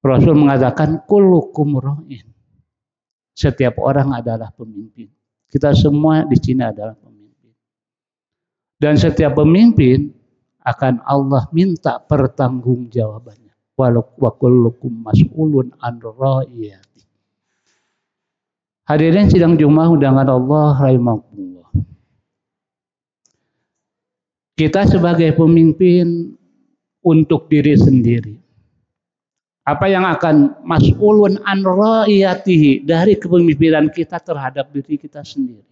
Rasul mengatakan kullukum ra'in. Setiap orang adalah pemimpin. Kita semua di sini adalah pemimpin. Dan setiap pemimpin akan Allah minta pertanggungjawabannya. Wa kullukum mas'ulun an ra'iyati. Hadirin sidang Jumat undangan Allah rahimakumullah. Kita sebagai pemimpin untuk diri sendiri. Apa yang akan mas'ulun an ra'iyatihi dari kepemimpinan kita terhadap diri kita sendiri.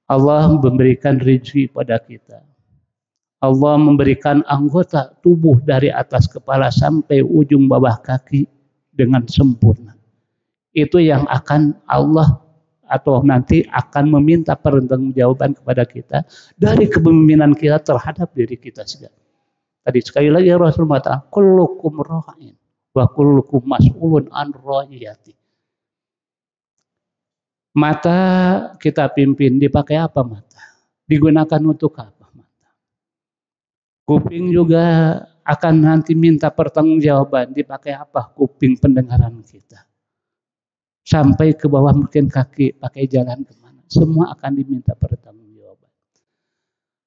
Allah memberikan rezeki pada kita. Allah memberikan anggota tubuh dari atas kepala sampai ujung bawah kaki dengan sempurna. Itu yang akan Allah atau nanti akan meminta pertanggungjawaban kepada kita dari kepemimpinan kita terhadap diri kita sendiri. Tadi sekali lagi Rasul mengatakan kullukum ra'in wa kullukum mas'ulun an ra'iyati. Mata kita pimpin dipakai apa mata? Digunakan untuk apa mata? Kuping juga akan nanti minta pertanggungjawaban dipakai apa kuping pendengaran kita. Sampai ke bawah mungkin kaki pakai jalan kemana. Semua akan diminta pertanggungjawaban.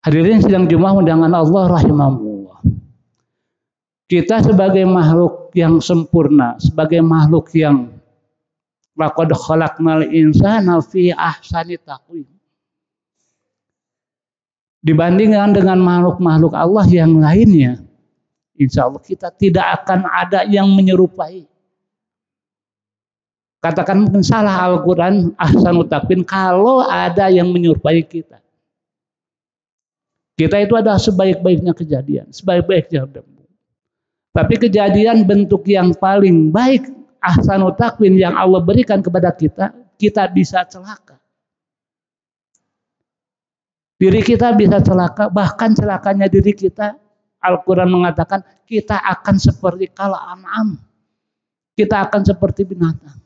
Hadirin sidang Jumat undangan Allah rahimahullah. Kita sebagai makhluk yang sempurna, sebagai makhluk yang laqad khalaqnal insana fi ahsani taqwim. Dibandingkan dengan makhluk-makhluk Allah yang lainnya, insya Allah kita tidak akan ada yang menyerupai. Katakan mungkin salah Al-Quran ahsanut taqwim kalau ada yang menyerupai kita. Kita itu adalah sebaik-baiknya kejadian, sebaik-baiknya debu. Tapi kejadian bentuk yang paling baik ahsanut taqwim yang Allah berikan kepada kita, kita bisa celaka. Diri kita bisa celaka, bahkan celakanya diri kita, Al-Quran mengatakan kita akan seperti kal an'am. Kita akan seperti binatang.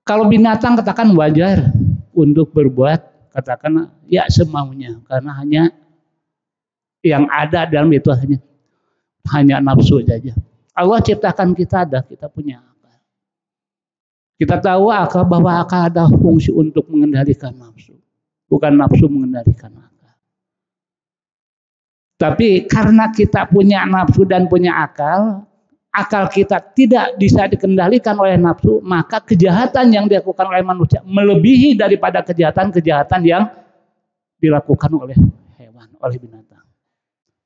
Kalau binatang katakan wajar untuk berbuat, katakan ya semaunya, karena hanya yang ada dalam itu hanya nafsu saja. Allah ciptakan kita punya akal. Kita tahu akal bahwa akal ada fungsi untuk mengendalikan nafsu, bukan nafsu mengendalikan akal. Tapi karena kita punya nafsu dan punya akal kita tidak bisa dikendalikan oleh nafsu, maka kejahatan yang dilakukan oleh manusia melebihi daripada kejahatan-kejahatan yang dilakukan oleh hewan, oleh binatang.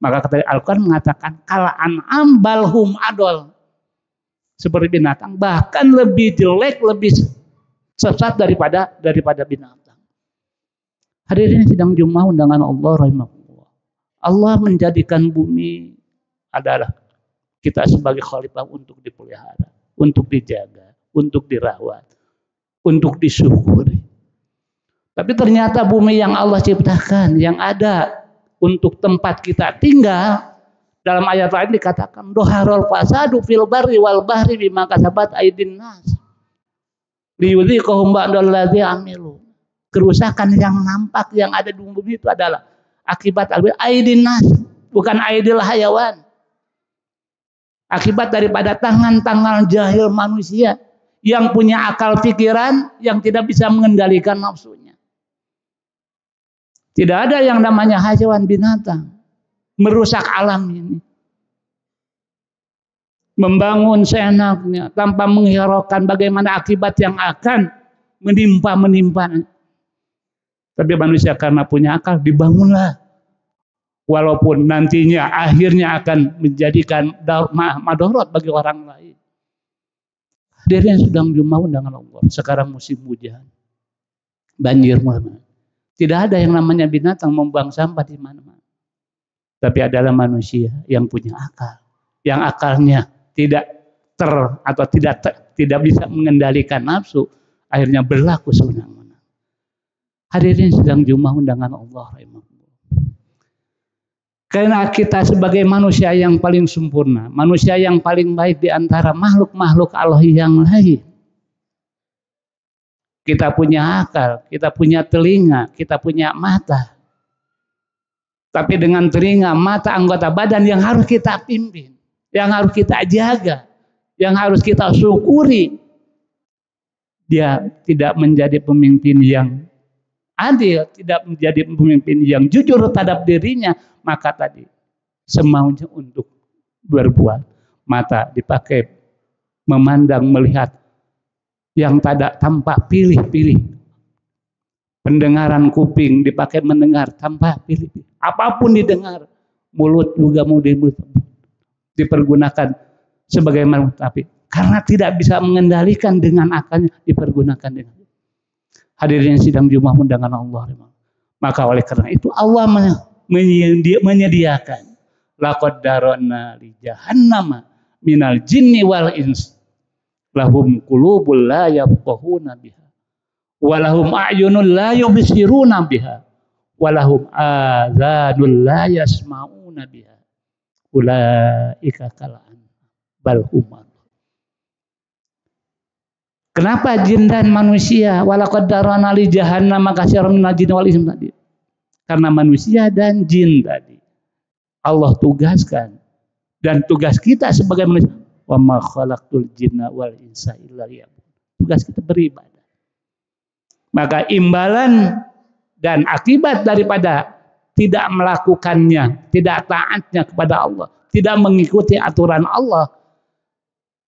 Maka kata Al-Quran mengatakan kal an'am balhum adol. Seperti binatang, bahkan lebih jelek, lebih sesat daripada binatang. Hadirin sidang Jumat undangan Allah rahimahullah. Allah menjadikan bumi adalah kita sebagai khalifah untuk dipelihara, untuk dijaga, untuk dirawat, untuk disyukuri. Tapi ternyata bumi yang Allah ciptakan, yang ada untuk tempat kita tinggal, dalam ayat lain dikatakan doharul fasadu fil barri wal bahri bima kasabat aydin nas liyudhiqahum ba'dallazi amilu. Kerusakan yang nampak yang ada di bumi itu adalah akibat aydin nas, bukan aydil hayawan. Akibat daripada tangan-tangan jahil manusia yang punya akal pikiran yang tidak bisa mengendalikan nafsunya. Tidak ada yang namanya hayawan binatang. Merusak alam ini. Membangun seenaknya tanpa menghiraukan bagaimana akibat yang akan menimpa. Tapi manusia karena punya akal dibangunlah. Walaupun nantinya akhirnya akan menjadikan madarat bagi orang lain. Hadirin sedang Jumat undangan Allah. Sekarang musim hujan, banjir mana. Tidak ada yang namanya binatang membuang sampah di mana-mana. Tapi adalah manusia yang punya akal, yang akalnya tidak bisa mengendalikan nafsu, akhirnya berlaku sewenang-wenang. Hadirin sedang Jumat undangan Allah rahimahullah. Karena kita sebagai manusia yang paling sempurna, manusia yang paling baik di antara makhluk-makhluk Allah yang lain. Kita punya akal, kita punya telinga, kita punya mata. Tapi dengan telinga, mata, anggota badan yang harus kita pimpin. yang harus kita jaga, yang harus kita syukuri. Dia tidak menjadi pemimpin yang adil, tidak menjadi pemimpin yang jujur terhadap dirinya, maka tadi semaunya untuk berbuat. Mata dipakai memandang, melihat yang tidak tanpa pilih-pilih. Pendengaran kuping dipakai mendengar tanpa pilih-pilih. Apapun didengar, mulut juga mau dipergunakan sebagaimana, tapi karena tidak bisa mengendalikan dengan akalnya, dipergunakan dengan. Hadirin sidang Jumat undangan Allah. Maka oleh karena itu Allah menyediakan laqad darana li jahannama minal jinni wal ins lahum qulubul la yafqahuna biha wa lahum a'yunul la yubsiruna biha wa lahum adzanul la yasma'una biha ulaika kal'an bal hum. Kenapa jin dan manusia? Walaqad darana li jahannam katsiran minal jinni wal ins tadi. Karena manusia dan jin tadi Allah tugaskan, dan tugas kita sebagai manusia, wa ma khalaqtul jinna wal insa illa liya'budun. Tugas kita beribadah. Maka imbalan dan akibat daripada tidak melakukannya, tidak taatnya kepada Allah, tidak mengikuti aturan Allah,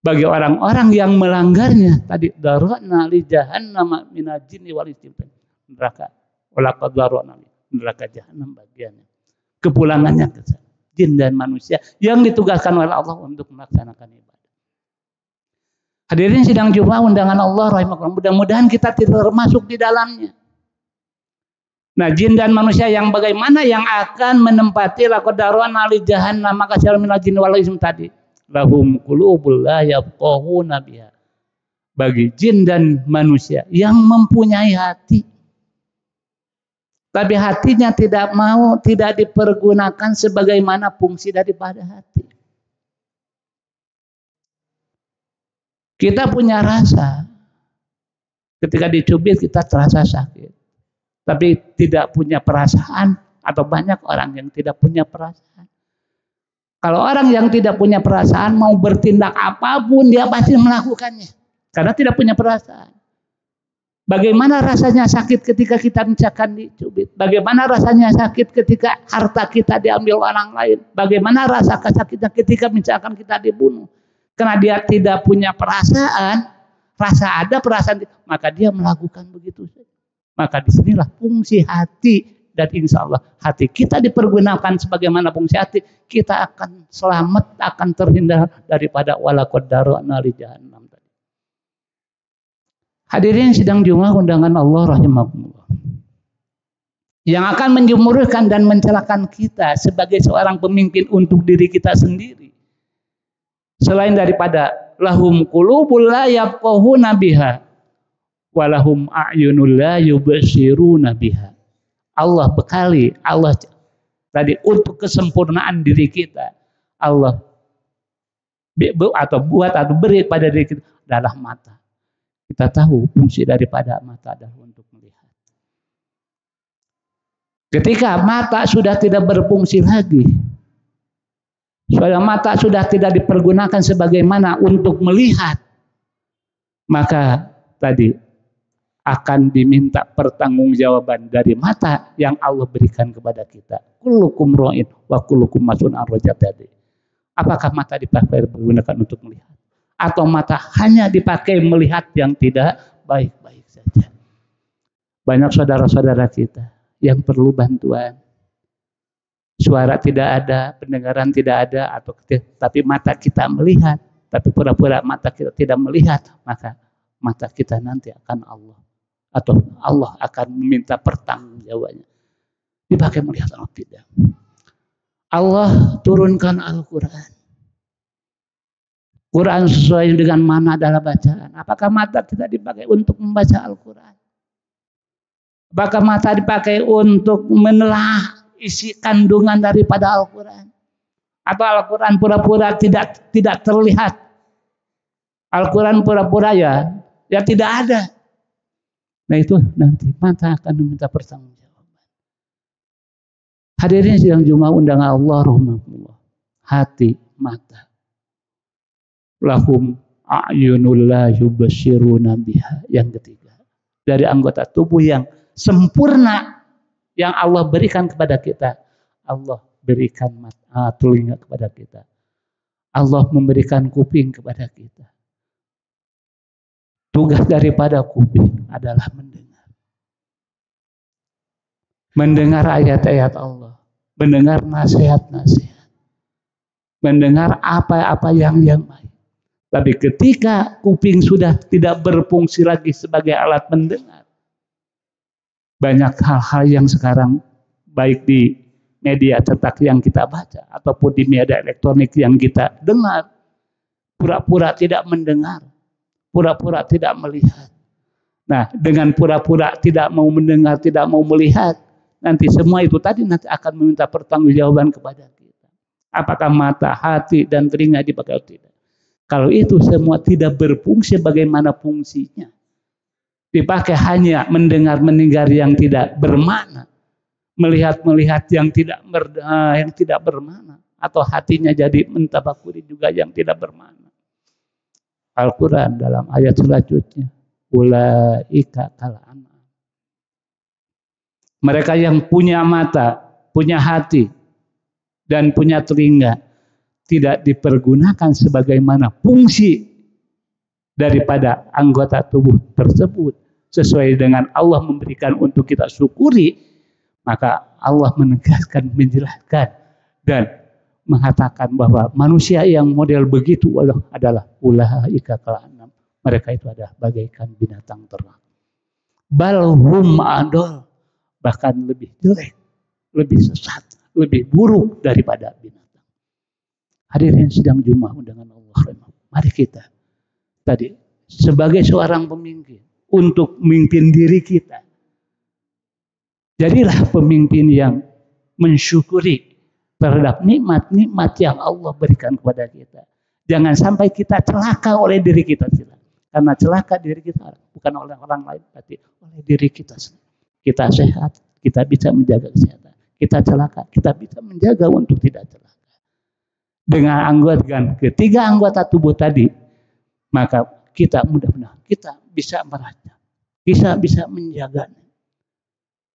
bagi orang-orang yang melanggarnya tadi, darana li jahannam minal jinni wal insi, neraka, walaqad darana neraka jahanam bagiannya, kepulangannya ke sana. Jin dan manusia yang ditugaskan oleh Allah untuk melaksanakan ibadah. Hadirin sidang Jumat undangan Allah rahimakumullah, mudah-mudahan kita tidak termasuk di dalamnya. Nah, jin dan manusia yang bagaimana yang akan menempati laqad darana li jahannam katsiran minal jinni wal insi tadi. Lahum qulubul la yafqahuna biha. Bagi jin dan manusia yang mempunyai hati, tapi hatinya tidak mau, tidak dipergunakan sebagaimana fungsi daripada hati. Kita punya rasa, ketika dicubit kita terasa sakit, tapi tidak punya perasaan, atau banyak orang yang tidak punya perasaan. Kalau orang yang tidak punya perasaan mau bertindak apapun dia pasti melakukannya karena tidak punya perasaan. Bagaimana rasanya sakit ketika kita misalkan dicubit? Bagaimana rasanya sakit ketika harta kita diambil orang lain? Bagaimana rasa kesakitan ketika misalkan kita dibunuh? Karena dia tidak punya perasaan, rasa ada perasaan, maka dia melakukan begitu. Maka disinilah fungsi hati. Dan insya Allah hati kita dipergunakan sebagaimana fungsi hati, kita akan selamat, akan terhindar daripada walaqad darana li jahannam. Hadirin sidang Jumat undangan Allah rahimakumullah, yang akan menjumuruhkan dan mencelakakan kita sebagai seorang pemimpin untuk diri kita sendiri, selain daripada lahum qulubul la yafqahuna biha wa lahum a'yunul la yubsiruna biha. Allah bekali, Allah tadi untuk kesempurnaan diri kita, Allah beri pada diri kita adalah mata. Kita tahu fungsi daripada mata adalah untuk melihat. Ketika mata sudah tidak berfungsi lagi, mata sudah tidak dipergunakan sebagaimana untuk melihat, maka tadi akan diminta pertanggungjawaban dari mata yang Allah berikan kepada kita. Kullukum ra'in wa kullukum mas'ulun an ra'iyatihi. Apakah mata dipakai digunakan untuk melihat, atau mata hanya dipakai melihat yang tidak baik-baik saja? Banyak saudara-saudara kita yang perlu bantuan. Suara tidak ada, pendengaran tidak ada, tapi mata kita melihat, tapi pura-pura mata kita tidak melihat, maka mata kita nanti akan Allah akan meminta pertanggungjawabannya. Dipakai melihat atau tidak? Allah turunkan Al-Quran. Quran sesuai dengan mana adalah bacaan. Apakah mata kita dipakai untuk membaca Al-Quran? Apakah mata dipakai untuk menelah isi kandungan daripada Al-Quran? Atau Al-Quran pura-pura tidak terlihat? Al-Quran pura-pura ya tidak ada. Nah itu nanti mata akan meminta pertanggungjawaban. Hadirin sidang Jumat undangan Allah rahmatullah. Hati, mata lahum a'yunul la yubashiruna biha. Yang ketiga, dari anggota tubuh yang sempurna yang Allah berikan kepada kita, Allah berikan telinga kepada kita, Allah memberikan kuping kepada kita. Tugas daripada kuping adalah mendengar ayat-ayat Allah, mendengar nasihat-nasihat, mendengar apa-apa yang baik. Tapi ketika kuping sudah tidak berfungsi lagi sebagai alat mendengar, banyak hal-hal yang sekarang baik di media cetak yang kita baca ataupun di media elektronik yang kita dengar, pura-pura tidak mendengar, pura-pura tidak melihat. Nah, dengan pura-pura tidak mau mendengar, tidak mau melihat, nanti semua itu tadi nanti akan meminta pertanggungjawaban kepada kita. Apakah mata, hati, dan telinga dipakai atau tidak? Kalau itu semua tidak berfungsi, bagaimana fungsinya? Dipakai hanya mendengar yang tidak bermakna, melihat yang tidak bermakna, atau hatinya jadi mentafakuri juga yang tidak bermakna. Al-Quran dalam ayat selanjutnya, ulaika kal an'am. Mereka yang punya mata, punya hati, dan punya telinga tidak dipergunakan sebagaimana fungsi daripada anggota tubuh tersebut sesuai dengan Allah memberikan untuk kita syukuri, maka Allah menegaskan, menjelaskan, dan mengatakan bahwa manusia yang model begitu adalah ulaika kal an'am. Mereka itu adalah bagaikan binatang ternak. Balhum adol, bahkan lebih jelek, lebih sesat, lebih buruk daripada binatang. Hadirin sidang Jumat undangan Allah, mari kita tadi sebagai seorang pemimpin untuk memimpin diri kita, jadilah pemimpin yang mensyukuri terhadap nikmat-nikmat yang Allah berikan kepada kita. Jangan sampai kita celaka oleh diri kita sendiri. Karena celaka diri kita bukan oleh orang lain, tapi oleh diri kita sendiri. Kita sehat, kita bisa menjaga kesehatan. Kita celaka, kita bisa menjaga untuk tidak celaka. Dengan ketiga anggota tubuh tadi, maka kita mudah-mudahan kita bisa meraca, bisa menjaganya.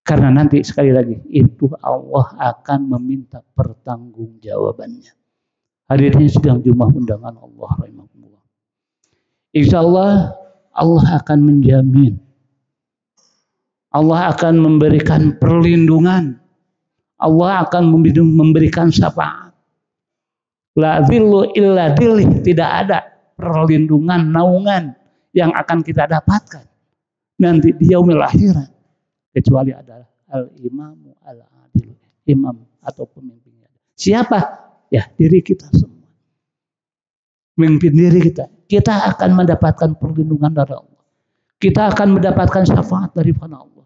Karena nanti sekali lagi itu Allah akan meminta pertanggungjawabannya. Hadirin sidang Jumat undangan Allah rahimahullah. Insya Allah Allah akan menjamin, Allah akan memberikan perlindungan, Allah akan memberikan syafaat. La dhillu illa dhillih, tidak ada perlindungan, naungan yang akan kita dapatkan nanti di yaumil akhirat kecuali adalah al-imamu al-adil, imam atau pemimpinnya. Siapa? Ya, diri kita semua. Memimpin diri kita. Kita akan mendapatkan perlindungan dari Allah. Kita akan mendapatkan syafaat dari Allah.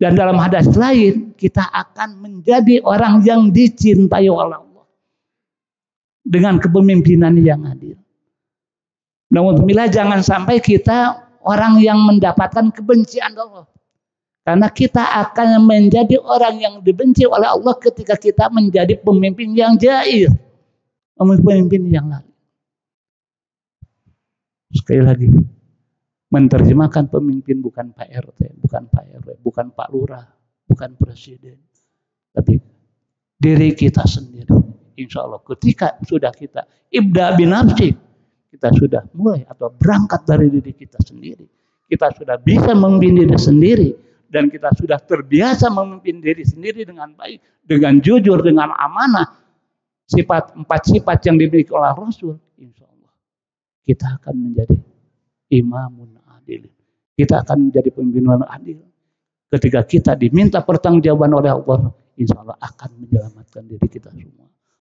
Dan dalam hadis lain, kita akan menjadi orang yang dicintai oleh Allah dengan kepemimpinan yang adil. Namun jangan sampai kita orang yang mendapatkan kebencian Allah. Karena kita akan menjadi orang yang dibenci oleh Allah ketika kita menjadi pemimpin yang jair, pemimpin yang lain. Sekali lagi, menerjemahkan pemimpin bukan Pak RT, bukan Pak RW, bukan Pak Lurah, bukan Presiden, tapi diri kita sendiri. Insya Allah ketika sudah kita ibda binafsi, kita sudah mulai atau berangkat dari diri kita sendiri, kita sudah bisa memimpin diri sendiri, dan kita sudah terbiasa memimpin diri sendiri dengan baik, dengan jujur, dengan amanah, empat sifat yang dimiliki oleh Rasul, insya Allah kita akan menjadi imamun adil. Kita akan menjadi pemimpin yang adil. Ketika kita diminta pertanggungjawaban oleh Allah, insya Allah akan menyelamatkan diri kita semua.